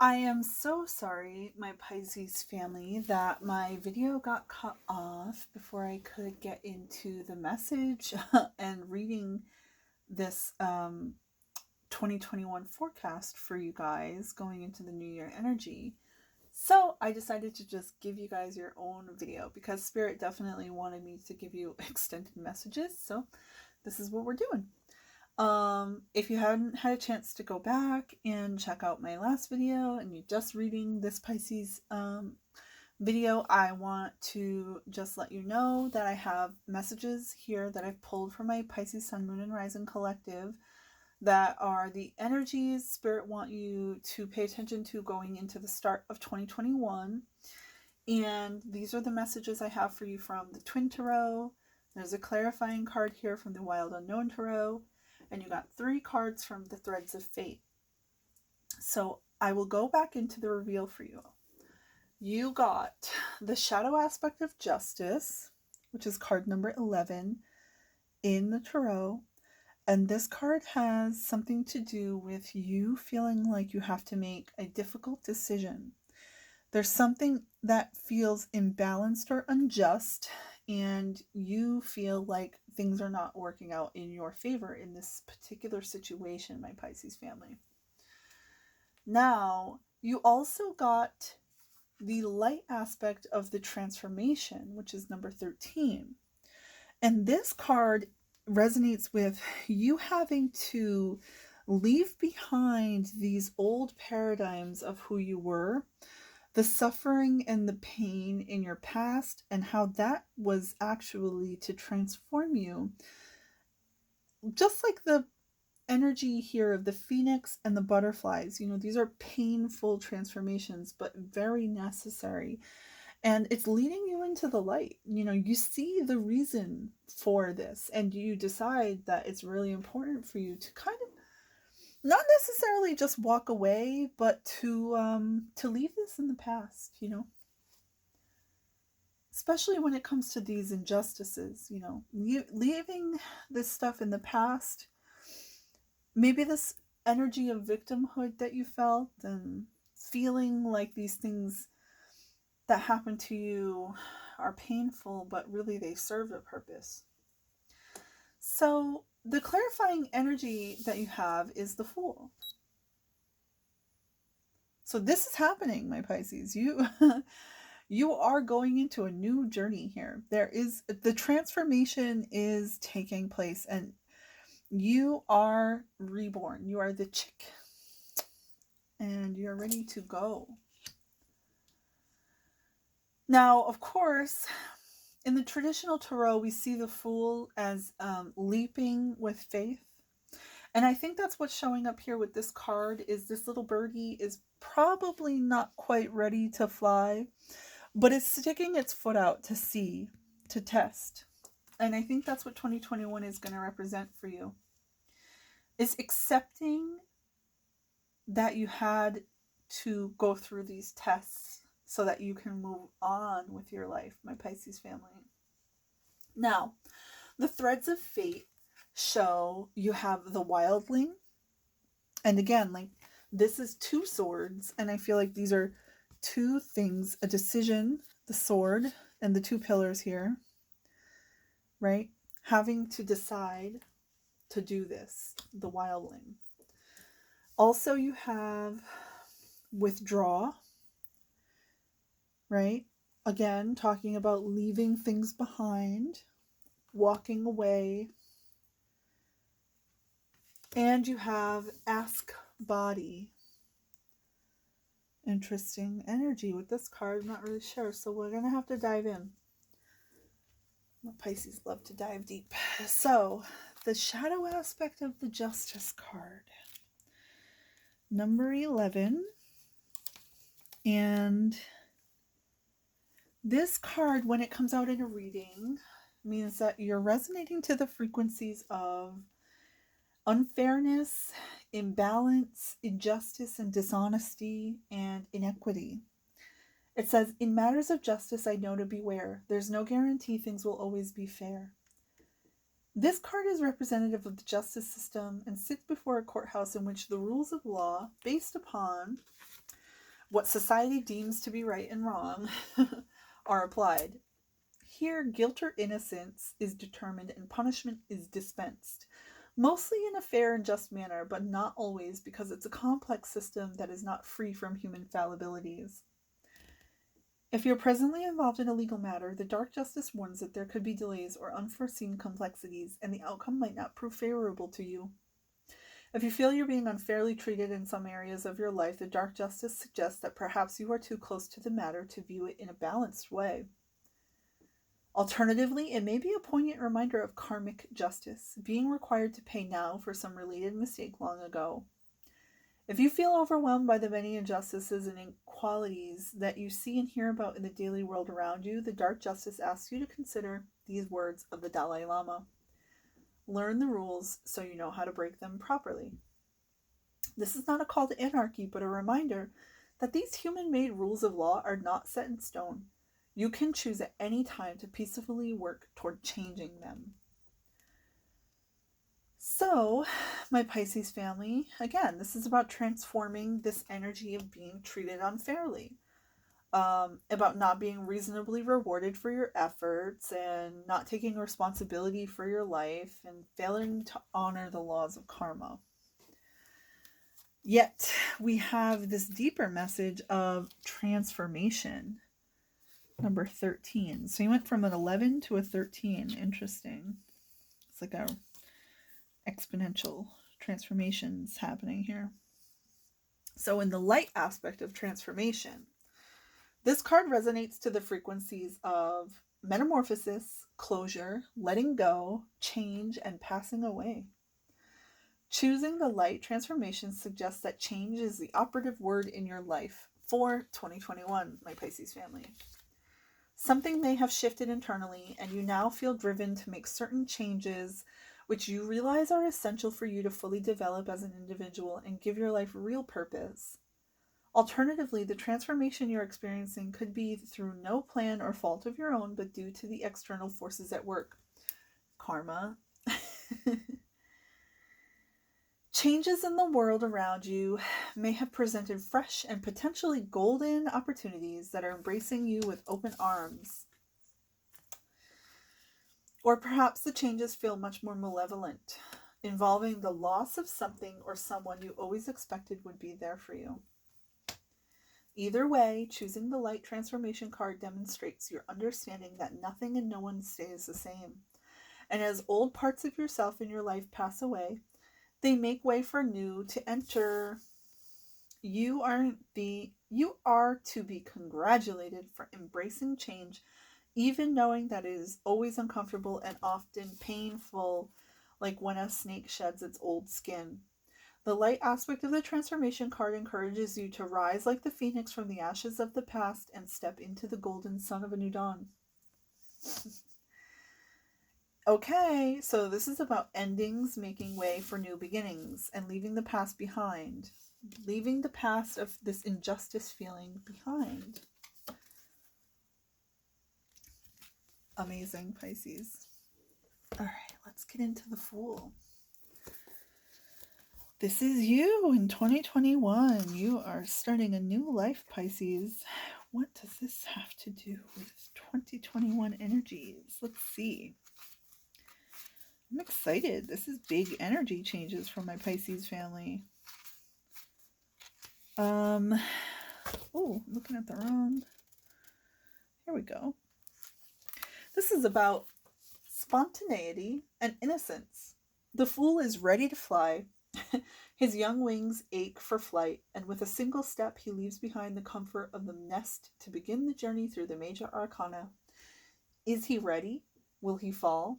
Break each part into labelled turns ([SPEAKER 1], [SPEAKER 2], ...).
[SPEAKER 1] I am so sorry, my Pisces family, that my video got cut off before I could get into the message and reading this 2021 forecast for you guys going into the new year energy. So I decided to just give you guys your own video because Spirit definitely wanted me to give you extended messages. So this is what we're doing. If you haven't had a chance to go back and check out my last video and you're just reading this Pisces video, I want to just let you know that I have messages here that I've pulled from my Pisces Sun, Moon, and Rising Collective that are the energies Spirit want you to pay attention to going into the start of 2021. And these are the messages I have for you from the Twin Tarot. There's a clarifying card here from the Wild Unknown Tarot. And you got 3 cards from the Threads of Fate. So I will go back into the reveal for you. You got the Shadow Aspect of Justice, which is card number 11 in the Tarot. And this card has something to do with you feeling like you have to make a difficult decision. There's something that feels imbalanced or unjust, and you feel like things are not working out in your favor in this particular situation, my Pisces family. Now, you also got the light aspect of the transformation, which is number 13. And this card resonates with you having to leave behind these old paradigms of who you were, the suffering and the pain in your past, and how that was actually to transform you. Just like the energy here of the phoenix and the butterflies, these are painful transformations, but very necessary. And it's leading you into the light. You see the reason for this, and you decide that it's really important for you to kind of not necessarily just walk away, but to leave this in the past, especially when it comes to these injustices, leaving this stuff in the past, maybe this energy of victimhood that you felt and feeling like these things that happen to you are painful, but really they serve a purpose. So the clarifying energy that you have is the Fool. So this is happening, my Pisces. You are going into a new journey here. The transformation is taking place, and you are reborn. You are the chick, and you're ready to go. Now, of course, in the traditional tarot, we see the Fool as leaping with faith. And I think that's what's showing up here with this card is this little birdie is probably not quite ready to fly, but it's sticking its foot out to see, to test. And I think that's what 2021 is going to represent for you. Is accepting that you had to go through these tests so that you can move on with your life, my Pisces family. Now, the Threads of Fate show you have the Wildling. And again, like, this is 2 swords, and I feel like these are 2 things, a decision, the sword, and the 2 pillars here, right? Having to decide to do this, the Wildling. Also, you have withdraw, right? Again, talking about leaving things behind, walking away. And you have ask body. Interesting energy with this card. I'm not really sure, so we're going to have to dive in. Pisces love to dive deep. So, the shadow aspect of the Justice card. Number 11. And this card, when it comes out in a reading, means that you're resonating to the frequencies of unfairness, imbalance, injustice, and dishonesty, and inequity. It says, in matters of justice, I know to beware. There's no guarantee things will always be fair. This card is representative of the justice system and sits before a courthouse in which the rules of law, based upon What society deems to be right and wrong are applied. Here, guilt or innocence is determined and punishment is dispensed, mostly in a fair and just manner, but not always, because it's a complex system that is not free from human fallibilities. If you're presently involved in a legal matter, the Dark Justice warns that there could be delays or unforeseen complexities, and the outcome might not prove favorable to you. If you feel you're being unfairly treated in some areas of your life, the Dark Justice suggests that perhaps you are too close to the matter to view it in a balanced way. Alternatively, it may be a poignant reminder of karmic justice, being required to pay now for some related mistake long ago. If you feel overwhelmed by the many injustices and inequalities that you see and hear about in the daily world around you, the Dark Justice asks you to consider these words of the Dalai Lama. Learn the rules so you know how to break them properly. This is not a call to anarchy, but a reminder that these human-made rules of law are not set in stone. You can choose at any time to peacefully work toward changing them. So, my Pisces family, again, this is about transforming this energy of being treated unfairly, about not being reasonably rewarded for your efforts and not taking responsibility for your life and failing to honor the laws of karma. Yet, we have this deeper message of transformation. Number 13. So you went from an 11 to a 13. Interesting. It's like a exponential transformations happening here. So in the light aspect of transformation, this card resonates to the frequencies of metamorphosis, closure, letting go, change, and passing away. Choosing the light transformation suggests that change is the operative word in your life for 2021, my Pisces family. Something may have shifted internally, and you now feel driven to make certain changes which you realize are essential for you to fully develop as an individual and give your life real purpose. Alternatively, the transformation you're experiencing could be through no plan or fault of your own, but due to the external forces at work. Karma. Changes in the world around you may have presented fresh and potentially golden opportunities that are embracing you with open arms. Or perhaps the changes feel much more malevolent, involving the loss of something or someone you always expected would be there for you. Either way, choosing the light transformation card demonstrates your understanding that nothing and no one stays the same. And as old parts of yourself in your life pass away, they make way for new to enter. You are to be congratulated for embracing change, even knowing that it is always uncomfortable and often painful, like when a snake sheds its old skin. The light aspect of the transformation card encourages you to rise like the phoenix from the ashes of the past and step into the golden sun of a new dawn. Okay, so this is about endings making way for new beginnings and leaving the past behind. Leaving the past of this injustice feeling behind. Amazing, Pisces. All right, let's get into the Fool. This is you in 2021. You are starting a new life, Pisces. What does this have to do with 2021 energies? Let's see. I'm excited. This is big energy changes from my Pisces family. Oh, looking at the wrong. Here we go. This is about spontaneity and innocence. The Fool is ready to fly. His young wings ache for flight, and with a single step he leaves behind the comfort of the nest to begin the journey through the major arcana. Is he ready? Will he fall?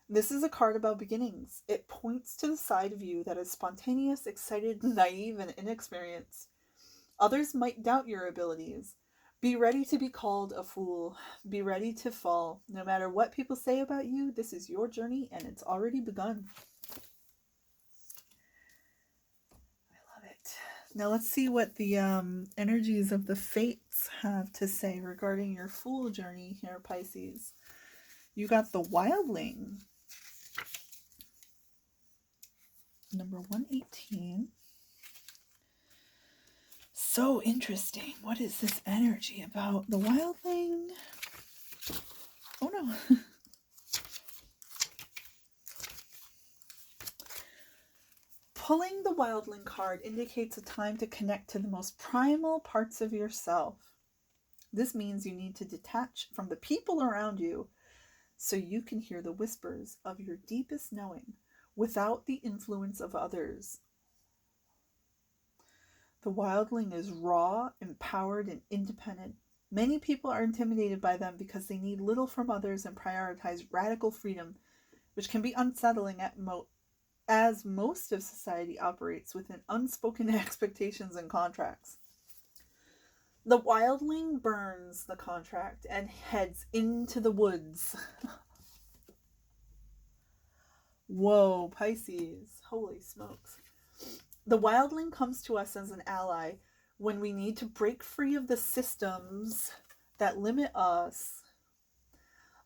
[SPEAKER 1] This is a card about beginnings. It points to the side of you that is spontaneous, excited, naive, and inexperienced. Others might doubt your abilities. Be ready to be called a fool. Be ready to fall. No matter what people say about you, this is your journey and it's already begun. Now let's see what the energies of the fates have to say regarding your Fool journey here, Pisces. You got the Wildling, number 118. So interesting. What is this energy about? The wildling? Oh no. Pulling the wildling card indicates a time to connect to the most primal parts of yourself. This means you need to detach from the people around you so you can hear the whispers of your deepest knowing without the influence of others. The wildling is raw, empowered, and independent. Many people are intimidated by them because they need little from others and prioritize radical freedom, which can be unsettling as most of society operates within unspoken expectations and contracts. The wildling burns the contract and heads into the woods. Whoa, Pisces. Holy smokes. The wildling comes to us as an ally when we need to break free of the systems that limit us.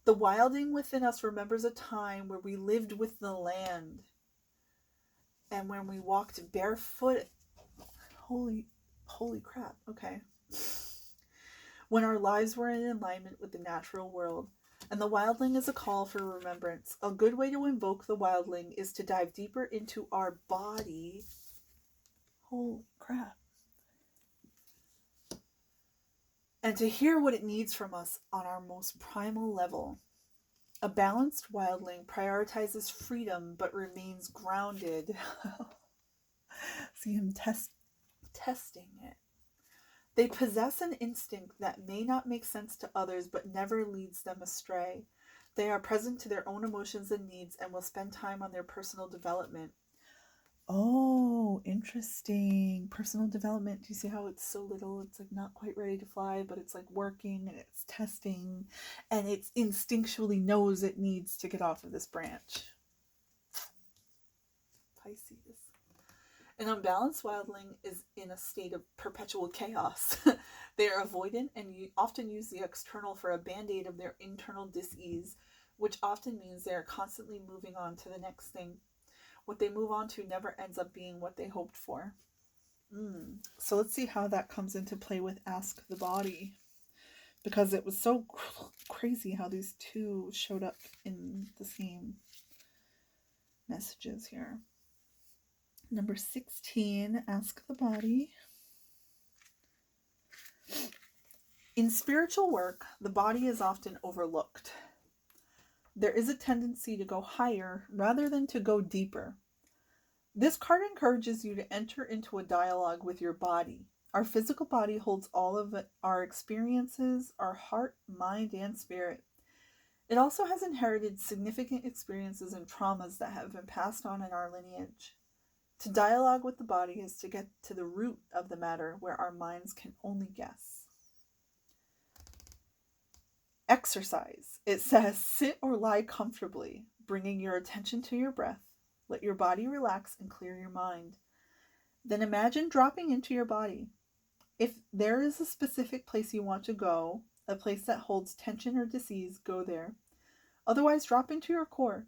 [SPEAKER 1] The wildling within us remembers a time where we lived with the land and when we walked barefoot. Holy crap. Okay. When our lives were in alignment with the natural world. And the wildling is a call for remembrance. A good way to invoke the wildling is to dive deeper into our body. Holy crap. And to hear what it needs from us on our most primal level. A balanced wildling prioritizes freedom but remains grounded. See him testing it. They possess an instinct that may not make sense to others but never leads them astray. They are present to their own emotions and needs and will spend time on their personal development. Oh, interesting. Personal development. Do you see how it's so little? It's like not quite ready to fly, but it's like working and it's testing and it instinctually knows it needs to get off of this branch. Pisces. An unbalanced wildling is in a state of perpetual chaos. They are avoidant and often use the external for a band-aid of their internal dis-ease, which often means they are constantly moving on to the next thing. What they move on to never ends up being what they hoped for. So let's see how that comes into play with Ask the Body. Because it was so crazy how these two showed up in the same messages here. Number 16, Ask the Body. In spiritual work, the body is often overlooked. There is a tendency to go higher rather than to go deeper. This card encourages you to enter into a dialogue with your body. Our physical body holds all of our experiences, our heart, mind, and spirit. It also has inherited significant experiences and traumas that have been passed on in our lineage. To dialogue with the body is to get to the root of the matter where our minds can only guess. Exercise. It says, sit or lie comfortably, bringing your attention to your breath. Let your body relax and clear your mind. Then imagine dropping into your body. If there is a specific place you want to go, a place that holds tension or disease, go there. Otherwise, drop into your core.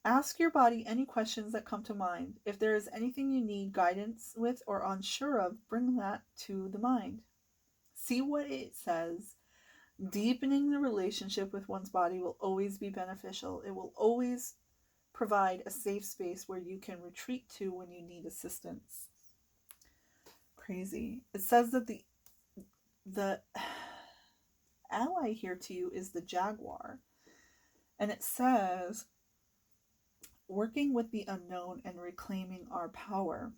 [SPEAKER 1] Ask your body any questions that come to mind. If there is anything you need guidance with or unsure of, bring that to the mind. See what it says. Deepening the relationship with one's body will always be beneficial. It will always provide a safe space where you can retreat to when you need assistance. Crazy. It says that the ally here to you is the jaguar. And it says, working with the unknown and reclaiming our power.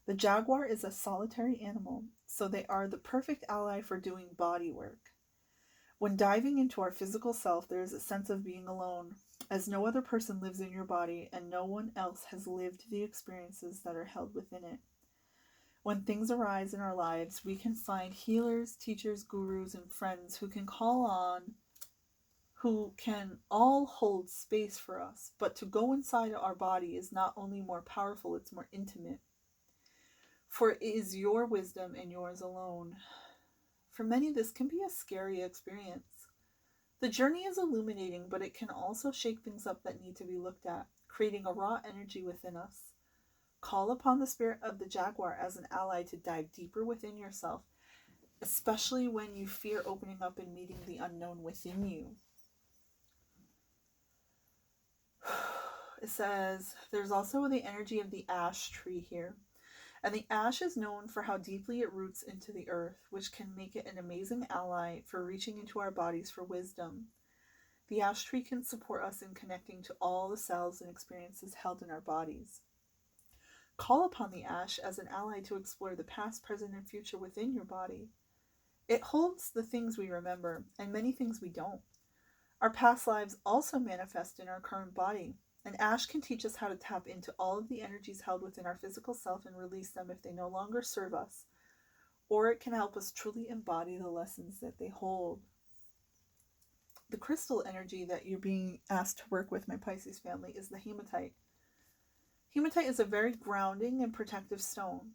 [SPEAKER 1] The jaguar is a solitary animal, so they are the perfect ally for doing body work. When diving into our physical self, there is a sense of being alone, as no other person lives in your body and no one else has lived the experiences that are held within it. When things arise in our lives, we can find healers, teachers, gurus, and friends who can call on, who can all hold space for us. But to go inside our body is not only more powerful, it's more intimate. For it is your wisdom and yours alone. For many, this can be a scary experience. The journey is illuminating, but it can also shake things up that need to be looked at, creating a raw energy within us. Call upon the spirit of the jaguar as an ally to dive deeper within yourself, especially when you fear opening up and meeting the unknown within you. It says there's also the energy of the ash tree here. And the ash is known for how deeply it roots into the earth, which can make it an amazing ally for reaching into our bodies for wisdom. The ash tree can support us in connecting to all the cells and experiences held in our bodies. Call upon the ash as an ally to explore the past, present, and future within your body. It holds the things we remember and many things we don't. Our past lives also manifest in our current body. And ash can teach us how to tap into all of the energies held within our physical self and release them if they no longer serve us. Or it can help us truly embody the lessons that they hold. The crystal energy that you're being asked to work with, my Pisces family, is the hematite. Hematite is a very grounding and protective stone.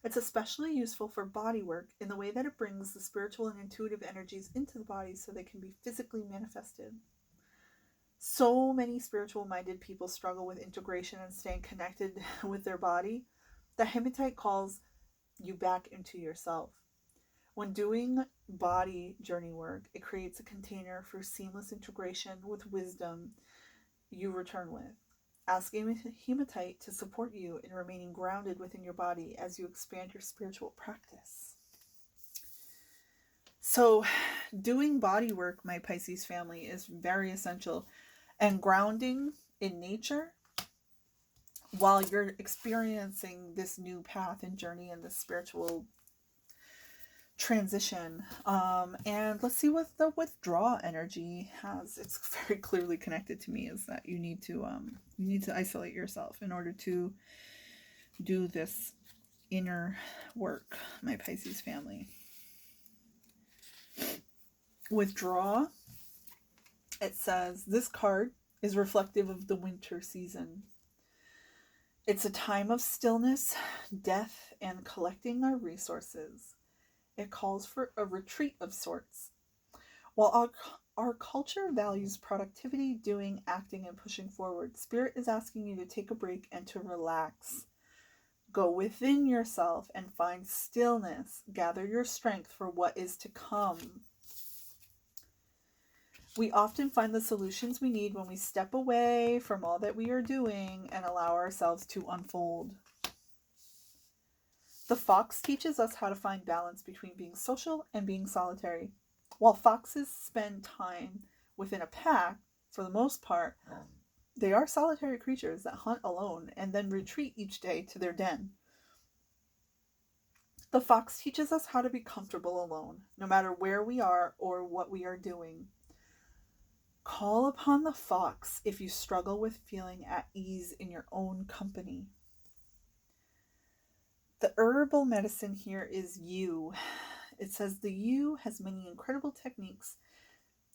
[SPEAKER 1] It's especially useful for body work in the way that it brings the spiritual and intuitive energies into the body so they can be physically manifested. So many spiritual-minded people struggle with integration and staying connected with their body. The hematite calls you back into yourself. When doing body journey work, it creates a container for seamless integration with wisdom you return with. Ask hematite to support you in remaining grounded within your body as you expand your spiritual practice. So, doing body work, my Pisces family, is very essential. And grounding in nature while you're experiencing this new path and journey and this spiritual transition. And let's see what the withdraw energy has. It's very clearly connected to me, is that you need to isolate yourself in order to do this inner work, my Pisces family. Withdraw, it says this card is reflective of the winter season. It's a time of stillness, death, and collecting our resources. It calls for a retreat of sorts. While our culture values productivity, doing, acting, and pushing forward, Spirit is asking you to take a break and to relax. Go within yourself and find stillness. Gather your strength for what is to come. We often find the solutions we need when we step away from all that we are doing and allow ourselves to unfold. The fox teaches us how to find balance between being social and being solitary. While foxes spend time within a pack, for the most part, they are solitary creatures that hunt alone and then retreat each day to their den. The fox teaches us how to be comfortable alone, no matter where we are or what we are doing. Call upon the fox if you struggle with feeling at ease in your own company. The herbal medicine here is yew. It says the yew has many incredible techniques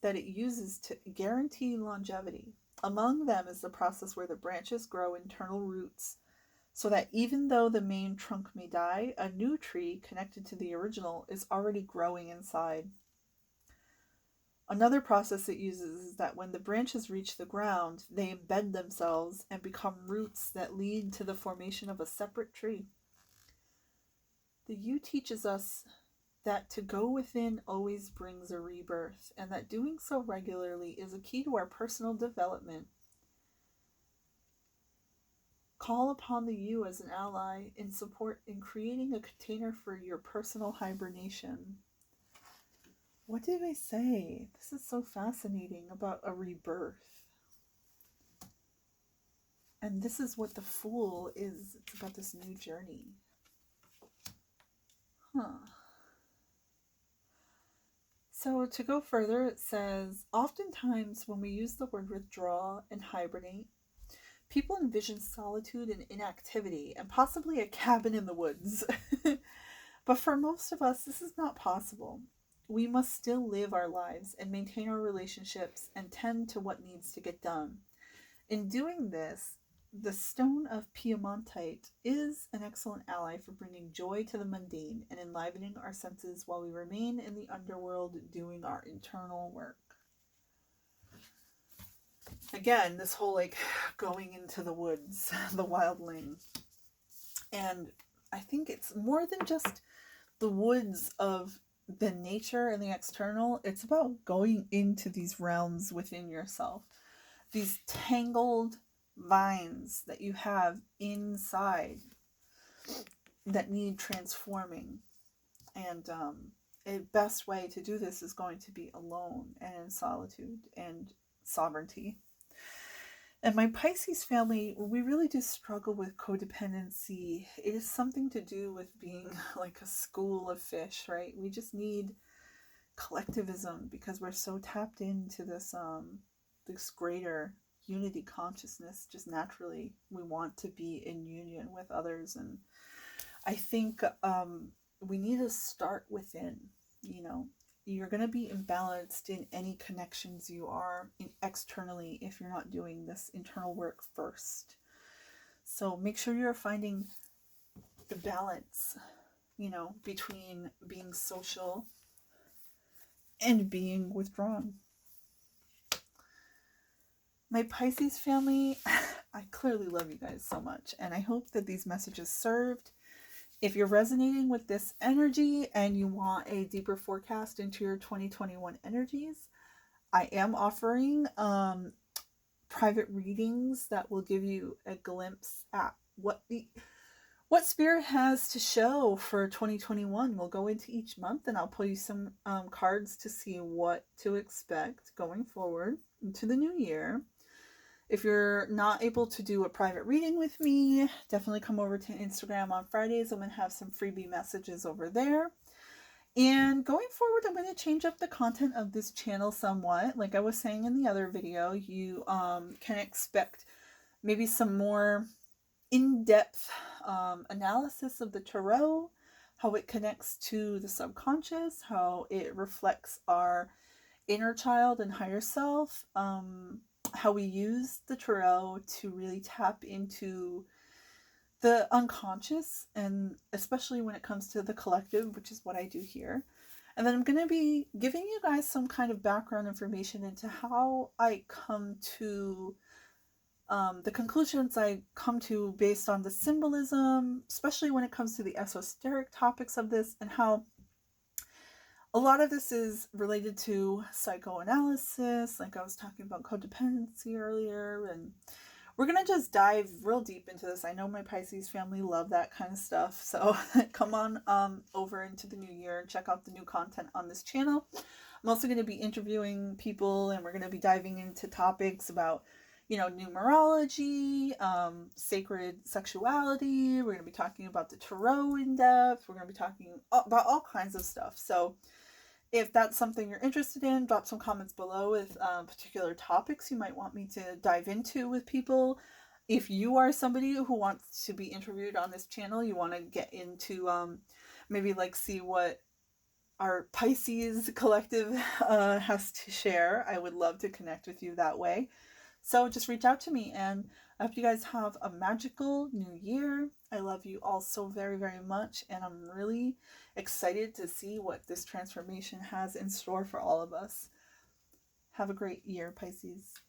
[SPEAKER 1] that it uses to guarantee longevity. Among them is the process where the branches grow internal roots so that even though the main trunk may die, a new tree connected to the original is already growing inside. Another process it uses is that when the branches reach the ground, they embed themselves and become roots that lead to the formation of a separate tree. The yew teaches us that to go within always brings a rebirth, and that doing so regularly is a key to our personal development. Call upon the yew as an ally in support in creating a container for your personal hibernation. What did I say? This is so fascinating about a rebirth. And this is what the Fool is. It's about this new journey. So to go further, it says, oftentimes when we use the word withdraw and hibernate, people envision solitude and inactivity and possibly a cabin in the woods. But for most of us, this is not possible. We must still live our lives and maintain our relationships and tend to what needs to get done. In doing this, the stone of Hematite is an excellent ally for bringing joy to the mundane and enlivening our senses while we remain in the underworld doing our internal work. Again, this whole going into the woods, the wildling. And I think it's more than just the woods of the nature and the external. It's about going into these realms within yourself, these tangled vines that you have inside that need transforming. And a best way to do this is going to be alone and in solitude and sovereignty. And my Pisces family, we really do struggle with codependency. It is something to do with being like a school of fish, right? We just need collectivism because we're so tapped into this greater unity consciousness. Just naturally, we want to be in union with others. And I think we need to start within. You know, you're going to be imbalanced in any connections you are in externally if you're not doing this internal work first. So make sure you're finding the balance, you know, between being social and being withdrawn. My Pisces family, I clearly love you guys so much, and I hope that these messages served. If you're resonating with this energy and you want a deeper forecast into your 2021 energies, I am offering private readings that will give you a glimpse at what Spirit has to show for 2021. We'll go into each month and I'll pull you some cards to see what to expect going forward into the new year. If you're not able to do a private reading with me, definitely come over to Instagram on Fridays. I'm going to have some freebie messages over there. And going forward, I'm going to change up the content of this channel somewhat. Like I was saying in the other video, you can expect maybe some more in-depth analysis of the tarot, how it connects to the subconscious, how it reflects our inner child and higher self, how we use the tarot to really tap into the unconscious, and especially when it comes to the collective, which is what I do here. And then I'm going to be giving you guys some kind of background information into how I come to the conclusions I come to based on the symbolism, especially when it comes to the esoteric topics of this, and how a lot of this is related to psychoanalysis, like I was talking about codependency earlier, and we're going to just dive real deep into this. I know my Pisces family love that kind of stuff, so come on over into the new year and check out the new content on this channel. I'm also going to be interviewing people, and we're going to be diving into topics about, you know, numerology, sacred sexuality. We're going to be talking about the tarot in depth. We're going to be talking about all kinds of stuff. So if that's something you're interested in, drop some comments below with particular topics you might want me to dive into with people. If you are somebody who wants to be interviewed on this channel, you want to get into maybe like see what our Pisces collective has to share, I would love to connect with you that way. So just reach out to me, and I hope you guys have a magical new year. I love you all so very, very much, and I'm really excited to see what this transformation has in store for all of us. Have a great year, Pisces.